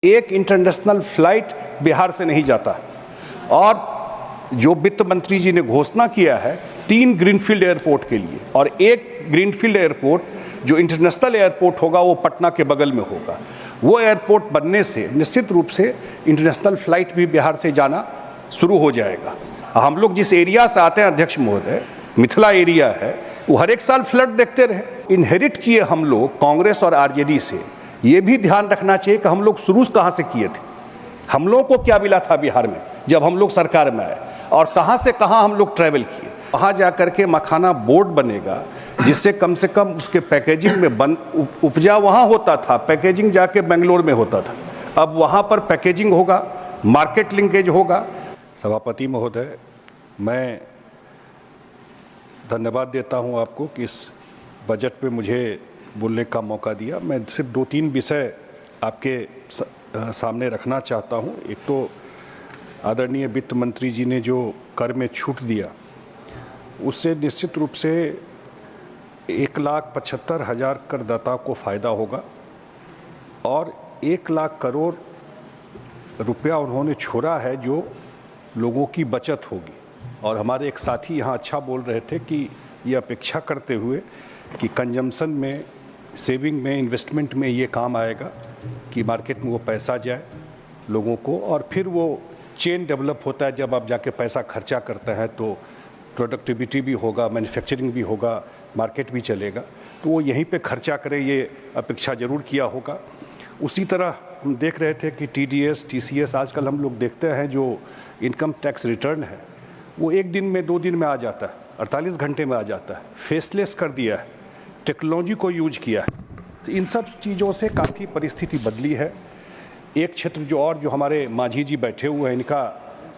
एक international flight Bihar से नहीं जाता और जो वित्त मंत्री जी ने घोषणा किया है 3 ग्रीनफील्ड एयरपोर्ट के लिए और एक ग्रीनफील्ड एयरपोर्ट जो इंटरनेशनल एयरपोर्ट होगा वो पटना के बगल में होगा। वो एयरपोर्ट बनने से निश्चित रूप से इंटरनेशनल फ्लाइट भी बिहार से जाना शुरू हो जाएगा। हम लोग जिस एरिया से आते हैं अध्यक्ष महोदय, मिथिला एरिया है, वो हर एक साल फ्लड देखते रहे। इनहेरिट किए हम लोग कांग्रेस और आरजेडी से। ये भी ध्यान रखना चाहिए कि हम लोग शुरू कहाँ से किए थे, हम लोगों को क्या मिला था बिहार में जब हम लोग सरकार में आए और कहाँ से कहाँ हम लोग ट्रैवल किए। वहाँ जाकर के मखाना बोर्ड बनेगा जिससे कम से कम उसके पैकेजिंग में उपजा वहाँ होता था, पैकेजिंग जाके बेंगलोर में होता था, अब वहाँ पर पैकेजिंग होगा, मार्केट लिंकेज होगा। सभापति महोदय, मैं धन्यवाद देता हूँ आपको कि इस बजट पे मुझे बोलने का मौका दिया। मैं सिर्फ 2-3 विषय आपके सामने रखना चाहता हूँ। एक तो आदरणीय वित्त मंत्री जी ने जो कर में छूट दिया उससे निश्चित रूप से 1,75,000 करदाताओं को फ़ायदा होगा और 1 लाख करोड़ रुपया उन्होंने छोड़ा है जो लोगों की बचत होगी। और हमारे एक साथी यहाँ अच्छा बोल रहे थे कि ये अपेक्षा करते हुए कि कंजम्पशन में, सेविंग में, इन्वेस्टमेंट में ये काम आएगा कि मार्केट में वो पैसा जाए लोगों को और फिर वो चेन डेवलप होता है। जब आप जाके पैसा खर्चा करते हैं तो प्रोडक्टिविटी भी होगा, मैन्युफैक्चरिंग भी होगा, मार्केट भी चलेगा, तो वो यहीं पे खर्चा करें, ये अपेक्षा ज़रूर किया होगा। उसी तरह हम देख रहे थे कि TDS, TCS आजकल हम लोग देखते हैं जो इनकम टैक्स रिटर्न है वो 1 दिन में 2 दिन में आ जाता है, 48 घंटे में आ जाता है, फेसलेस कर दिया है, टेक्नोलॉजी को यूज किया है। तो इन सब चीज़ों से काफ़ी परिस्थिति बदली है। एक क्षेत्र जो हमारे मांझी जी बैठे हुए हैं, इनका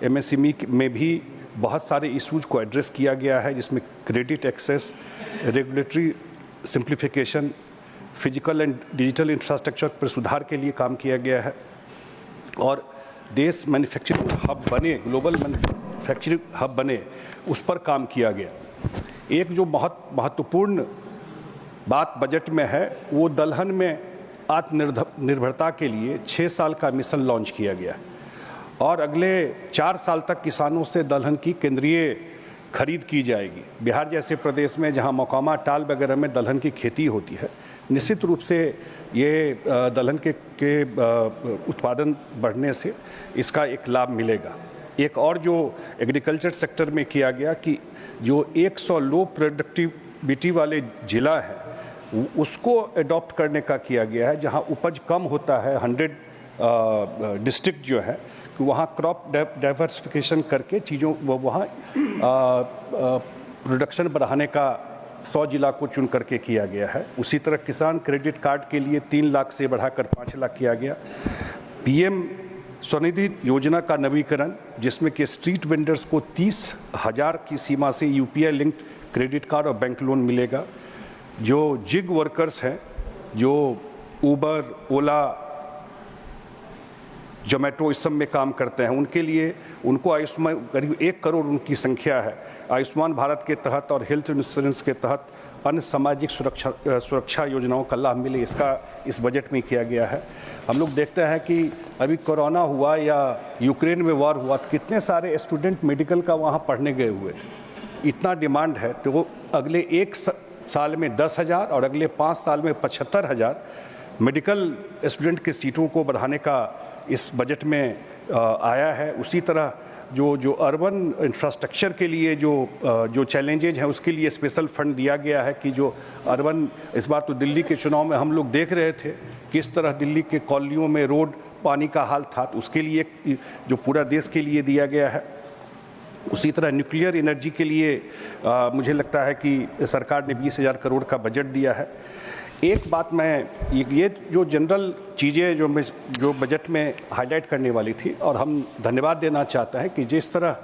MSME में भी बहुत सारे इश्यूज को एड्रेस किया गया है, जिसमें credit access, regulatory simplification, physical and digital infrastructure पर सुधार के लिए काम किया गया है और देश मैन्युफैक्चरिंग हब बने, ग्लोबल मैन्युफैक्चरिंग हब बने, उस पर काम किया गया। एक जो बहुत महत्वपूर्ण बात बजट में है वो दलहन में आत्मनिर्भरता के लिए 6 साल का मिशन लॉन्च किया गया और अगले 4 साल तक किसानों से दलहन की केंद्रीय खरीद की जाएगी। बिहार जैसे प्रदेश में जहां मौकामा टाल वगैरह में दलहन की खेती होती है, निश्चित रूप से ये दलहन के उत्पादन बढ़ने से इसका एक लाभ मिलेगा। एक और जो एग्रीकल्चर सेक्टर में किया गया कि जो 100 लो प्रोडक्टिविटी वाले ज़िला है उसको एडॉप्ट करने का किया गया है, जहां उपज कम होता है, 100 डिस्ट्रिक्ट जो है कि वहाँ क्रॉप डाइवर्सिफिकेशन करके चीज़ों वहाँ प्रोडक्शन बढ़ाने का 100 जिला को चुन करके किया गया है। उसी तरह किसान क्रेडिट कार्ड के लिए 3 लाख से बढ़ाकर 5 लाख किया गया। PM स्वनिधि योजना का नवीकरण, जिसमें कि स्ट्रीट वेंडर्स को 30,000 की सीमा से UPI लिंक्ड क्रेडिट कार्ड और बैंक लोन मिलेगा। जो जिग वर्कर्स हैं, जो ऊबर, ओला, जोमेटो इस सब में काम करते हैं, उनके लिए उनको आयुष्मान, करीब 1 करोड़ उनकी संख्या है, आयुष्मान भारत के तहत और हेल्थ इंश्योरेंस के तहत अन्य सामाजिक सुरक्षा योजनाओं का लाभ मिले, इसका इस बजट में किया गया है। हम लोग देखते हैं कि अभी कोरोना हुआ या यूक्रेन में वॉर हुआ तो कितने सारे स्टूडेंट मेडिकल का वहाँ पढ़ने गए हुए थे। इतना डिमांड है तो वो अगले 1 साल में 10,000 और अगले 5 साल में 75,000 मेडिकल स्टूडेंट के सीटों को बढ़ाने का इस बजट में आया है। उसी तरह जो अर्बन इंफ्रास्ट्रक्चर के लिए जो चैलेंजेज हैं उसके लिए स्पेशल फंड दिया गया है कि जो अर्बन, इस बार तो दिल्ली के चुनाव में हम लोग देख रहे थे किस तरह दिल्ली के कॉलोनियों में रोड, पानी का हाल था, तो उसके लिए जो पूरा देश के लिए दिया गया है। उसी तरह न्यूक्लियर एनर्जी के लिए मुझे लगता है कि सरकार ने 20,000 करोड़ का बजट दिया है। एक बात मैं ये जो जनरल चीज़ें जो बजट में हाईलाइट करने वाली थी, और हम धन्यवाद देना चाहते हैं कि जिस तरह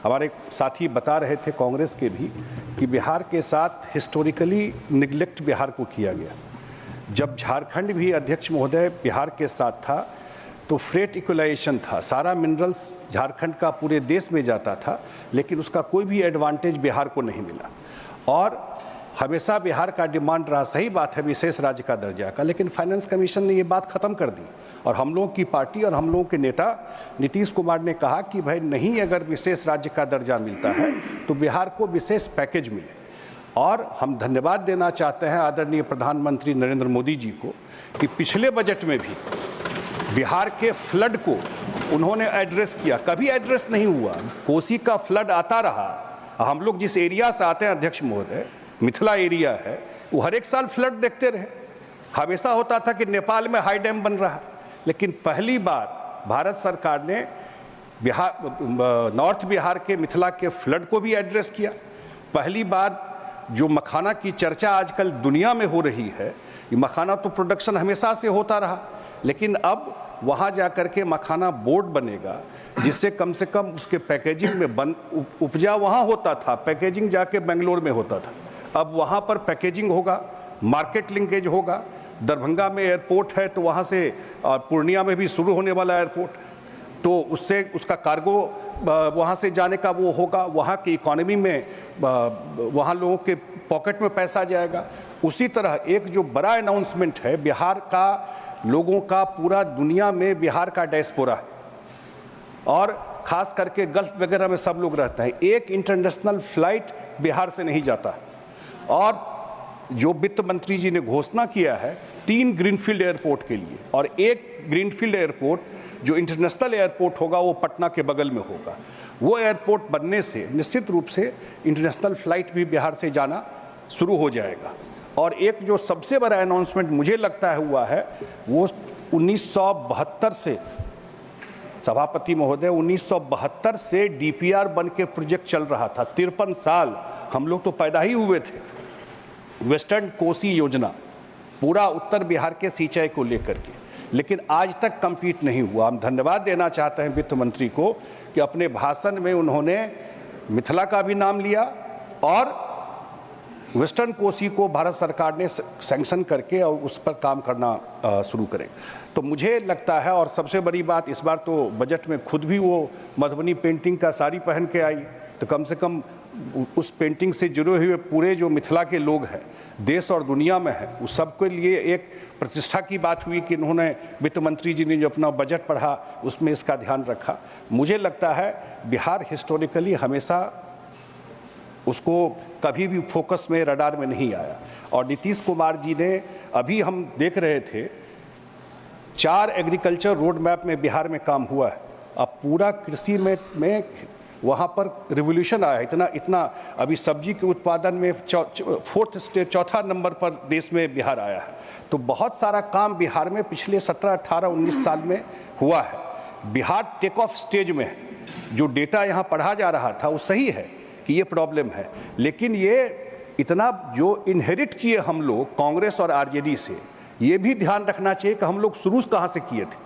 हमारे साथी बता रहे थे कांग्रेस के भी कि बिहार के साथ हिस्टोरिकली निगलेक्ट बिहार को किया गया। जब झारखंड भी अध्यक्ष महोदय बिहार के साथ था तो फ्रेट इक्वलाइजेशन था, सारा मिनरल्स झारखंड का पूरे देश में जाता था, लेकिन उसका कोई भी एडवांटेज बिहार को नहीं मिला। और हमेशा बिहार का डिमांड रहा, सही बात है, विशेष राज्य का दर्जा का, लेकिन फाइनेंस कमीशन ने ये बात ख़त्म कर दी और हम लोगों की पार्टी और हम लोगों के नेता नीतीश कुमार ने कहा कि भाई नहीं, अगर विशेष राज्य का दर्जा मिलता है तो बिहार को विशेष पैकेज मिले। और हम धन्यवाद देना चाहते हैं आदरणीय प्रधानमंत्री नरेंद्र मोदी जी को कि पिछले बजट में भी बिहार के फ्लड को उन्होंने एड्रेस किया। कभी एड्रेस नहीं हुआ, कोसी का फ्लड आता रहा। हम लोग जिस एरिया से आते हैं अध्यक्ष महोदय, मिथिला एरिया है, वो हर एक साल फ्लड देखते रहे। हमेशा होता था कि नेपाल में हाई डैम बन रहा, लेकिन पहली बार भारत सरकार ने नॉर्थ बिहार के मिथिला के फ्लड को भी एड्रेस किया। पहली बार जो मखाना की चर्चा आजकल दुनिया में हो रही है, ये मखाना तो प्रोडक्शन हमेशा से होता रहा, लेकिन अब वहाँ जा कर के मखाना बोर्ड बनेगा जिससे कम से कम उसके पैकेजिंग में उपजा वहाँ होता था, पैकेजिंग जाके बेंगलोर में होता था, अब वहाँ पर पैकेजिंग होगा, मार्केट लिंकेज होगा। दरभंगा में एयरपोर्ट है तो वहाँ से पूर्णिया में भी शुरू होने वाला एयरपोर्ट, तो उससे उसका कार्गो वहाँ से जाने का वो होगा, वहाँ की इकोनॉमी में वहाँ लोगों के पॉकेट में पैसा जाएगा। उसी तरह एक जो बड़ा अनाउंसमेंट है, बिहार का लोगों का पूरा दुनिया में बिहार का डायस्पोरा है और ख़ास करके गल्फ वगैरह में सब लोग रहते हैं। एक इंटरनेशनल फ्लाइट बिहार से नहीं जाता और जो वित्त मंत्री जी ने घोषणा किया है 3 ग्रीनफील्ड एयरपोर्ट के लिए, और एक ग्रीनफील्ड एयरपोर्ट जो इंटरनेशनल एयरपोर्ट होगा वो पटना के बगल में होगा। वो एयरपोर्ट बनने से निश्चित रूप से इंटरनेशनल फ्लाइट भी बिहार से जाना शुरू हो जाएगा। और एक जो सबसे बड़ा अनाउंसमेंट मुझे लगता है हुआ है, वो 1972 से, सभापति महोदय, 1972 से डीपीआर बन के प्रोजेक्ट चल रहा था। 53 साल हम लोग तो पैदा ही हुए थे। वेस्टर्न कोसी योजना पूरा उत्तर बिहार के सिंचाई को लेकर के, लेकिन आज तक कंप्लीट नहीं हुआ। हम धन्यवाद देना चाहते हैं वित्त मंत्री को कि अपने भाषण में उन्होंने मिथिला का भी नाम लिया और वेस्टर्न कोसी को भारत सरकार ने सैंक्शन करके और उस पर काम करना शुरू करें। तो मुझे लगता है, और सबसे बड़ी बात, इस बार तो बजट में खुद भी वो मधुबनी पेंटिंग का साड़ी पहन के आई, तो कम से कम उस पेंटिंग से जुड़े हुए पूरे जो मिथिला के लोग हैं देश और दुनिया में हैं, उस सबके लिए एक प्रतिष्ठा की बात हुई कि उन्होंने, वित्त मंत्री जी ने जो अपना बजट पढ़ा उसमें इसका ध्यान रखा। मुझे लगता है बिहार हिस्टोरिकली हमेशा उसको कभी भी फोकस में, रडार में नहीं आया। और नीतीश कुमार जी ने, अभी हम देख रहे थे 4 एग्रीकल्चर रोड मैप में बिहार में काम हुआ है। अब पूरा कृषि में वहाँ पर रिवोल्यूशन आया है। इतना अभी सब्जी के उत्पादन में 4th स्टेट, 4था नंबर पर देश में बिहार आया है। तो बहुत सारा काम बिहार में पिछले 17, 18, 19 साल में हुआ है। बिहार टेक ऑफ स्टेज में है। जो डेटा यहाँ पढ़ा जा रहा था वो सही है कि ये प्रॉब्लम है, लेकिन ये इतना जो इनहेरिट किए हम लोग कांग्रेस और आरजेडी से, ये भी ध्यान रखना चाहिए कि हम लोग शुरू कहाँ से किए थे,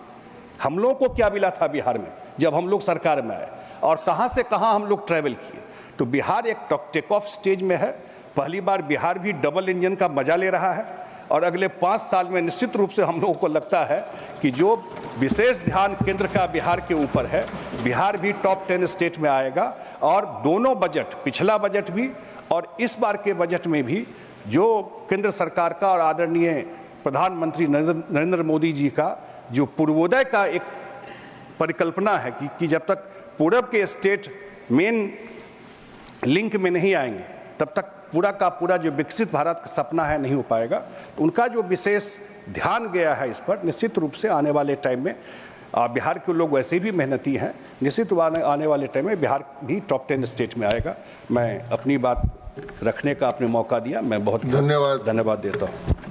हम लोगों को क्या मिला था बिहार में जब हम लोग सरकार में आए, और कहाँ से कहाँ हम लोग ट्रैवल किए। तो बिहार एक टेक ऑफ स्टेज में है। पहली बार बिहार भी डबल इंजन का मजा ले रहा है और अगले 5 साल में निश्चित रूप से हम लोगों को लगता है कि जो विशेष ध्यान केंद्र का बिहार के ऊपर है, बिहार भी टॉप 10 स्टेट में आएगा। और दोनों बजट, पिछला बजट भी और इस बार के बजट में भी, जो केंद्र सरकार का और आदरणीय प्रधानमंत्री नरेंद्र मोदी जी का जो पूर्वोदय का एक परिकल्पना है कि जब तक पूरब के स्टेट मेन लिंक में नहीं आएंगे तब तक पूरा का पूरा जो विकसित भारत का सपना है नहीं हो पाएगा। तो उनका जो विशेष ध्यान गया है इस पर, निश्चित रूप से आने वाले टाइम में बिहार के लोग वैसे भी मेहनती हैं, निश्चित आने वाले टाइम में बिहार भी टॉप 10 स्टेट में आएगा। मैं अपनी बात रखने का आपने मौका दिया, मैं बहुत धन्यवाद देता हूँ।